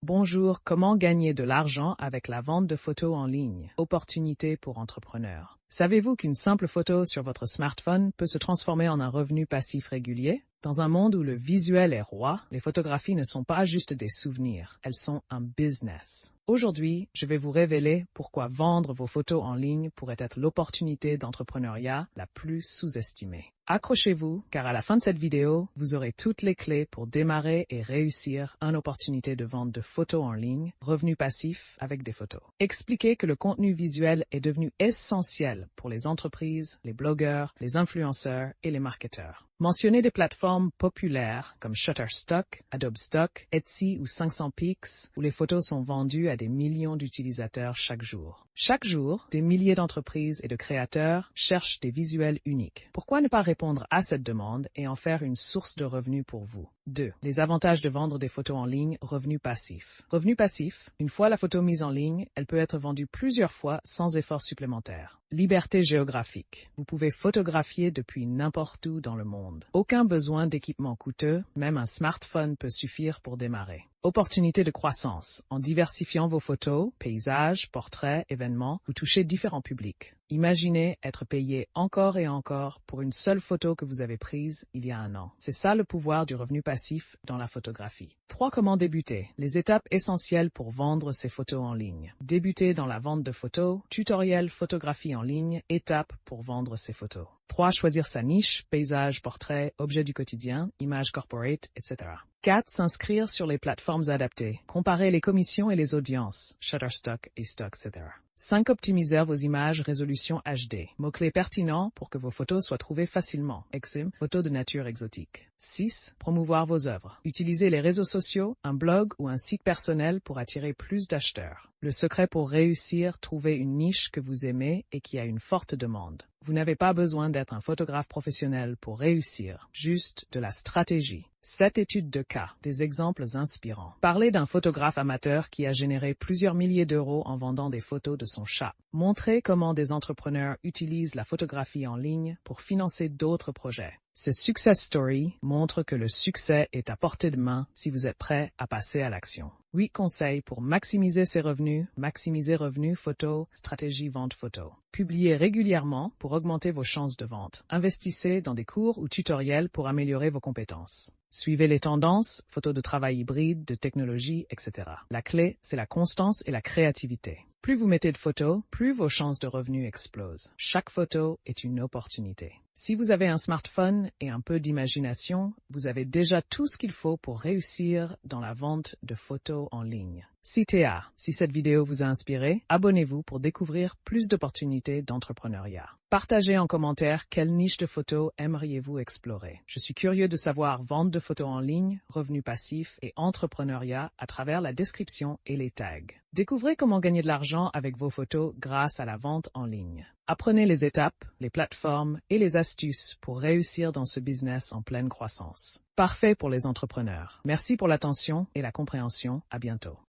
Bonjour, comment gagner de l'argent avec la vente de photos en ligne? Opportunité pour entrepreneurs. Savez-vous qu'une simple photo sur votre smartphone peut se transformer en un revenu passif régulier? Dans un monde où le visuel est roi, les photographies ne sont pas juste des souvenirs, elles sont un business. Aujourd'hui, je vais vous révéler pourquoi vendre vos photos en ligne pourrait être l'opportunité d'entrepreneuriat la plus sous-estimée. Accrochez-vous, car à la fin de cette vidéo, vous aurez toutes les clés pour démarrer et réussir une opportunité de vente de photos en ligne, revenu passif avec des photos. Expliquez que le contenu visuel est devenu essentiel pour les entreprises, les blogueurs, les influenceurs et les marketeurs. Mentionnez des plateformes populaires comme Shutterstock, Adobe Stock, Etsy ou 500px, où les photos sont vendues à des millions d'utilisateurs chaque jour. Chaque jour, des milliers d'entreprises et de créateurs cherchent des visuels uniques. Pourquoi ne pas répondre à cette demande et en faire une source de revenus pour vous? 2. Les avantages de vendre des photos en ligne, revenu passif. Revenu passif, une fois la photo mise en ligne, elle peut être vendue plusieurs fois sans effort supplémentaire. Liberté géographique. Vous pouvez photographier depuis n'importe où dans le monde. Aucun besoin d'équipement coûteux, même un smartphone peut suffire pour démarrer. Opportunité de croissance. En diversifiant vos photos, paysages, portraits, événements, vous touchez différents publics. Imaginez être payé encore et encore pour une seule photo que vous avez prise il y a un an. C'est ça le pouvoir du revenu passif dans la photographie. 3. Comment débuter? Les étapes essentielles pour vendre ses photos en ligne. Débuter dans la vente de photos, tutoriel photographie en ligne, étapes pour vendre ses photos. 3. Choisir sa niche, paysage, portrait, objet du quotidien, image corporate, etc. 4. S'inscrire sur les plateformes adaptées. Comparer les commissions et les audiences, Shutterstock et Stock, etc. 5. Optimiser vos images, résolution HD. Mots-clés pertinents pour que vos photos soient trouvées facilement. Exim, photos de nature exotique. 6. Promouvoir vos œuvres. Utilisez les réseaux sociaux, un blog ou un site personnel pour attirer plus d'acheteurs. Le secret pour réussir, trouver une niche que vous aimez et qui a une forte demande. Vous n'avez pas besoin d'être un photographe professionnel pour réussir, juste de la stratégie. 7 études de cas, des exemples inspirants. Parlez d'un photographe amateur qui a généré plusieurs milliers d'euros en vendant des photos de son chat. Montrez comment des entrepreneurs utilisent la photographie en ligne pour financer d'autres projets. Ces success stories montrent que le succès est à portée de main si vous êtes prêt à passer à l'action. 8 conseils pour maximiser ses revenus, maximiser revenus photo, stratégie vente photo. Publiez régulièrement pour augmenter vos chances de vente. Investissez dans des cours ou tutoriels pour améliorer vos compétences. Suivez les tendances, photos de travail hybride, de technologie, etc. La clé, c'est la constance et la créativité. Plus vous mettez de photos, plus vos chances de revenus explosent. Chaque photo est une opportunité. Si vous avez un smartphone et un peu d'imagination, vous avez déjà tout ce qu'il faut pour réussir dans la vente de photos en ligne. CTA. Si cette vidéo vous a inspiré, abonnez-vous pour découvrir plus d'opportunités d'entrepreneuriat. Partagez en commentaire quelle niche de photos aimeriez-vous explorer. Je suis curieux de savoir vente de photos en ligne, revenus passifs et entrepreneuriat à travers la description et les tags. Découvrez comment gagner de l'argent avec vos photos grâce à la vente en ligne. Apprenez les étapes, les plateformes et les astuces pour réussir dans ce business en pleine croissance. Parfait pour les entrepreneurs. Merci pour l'attention et la compréhension. À bientôt.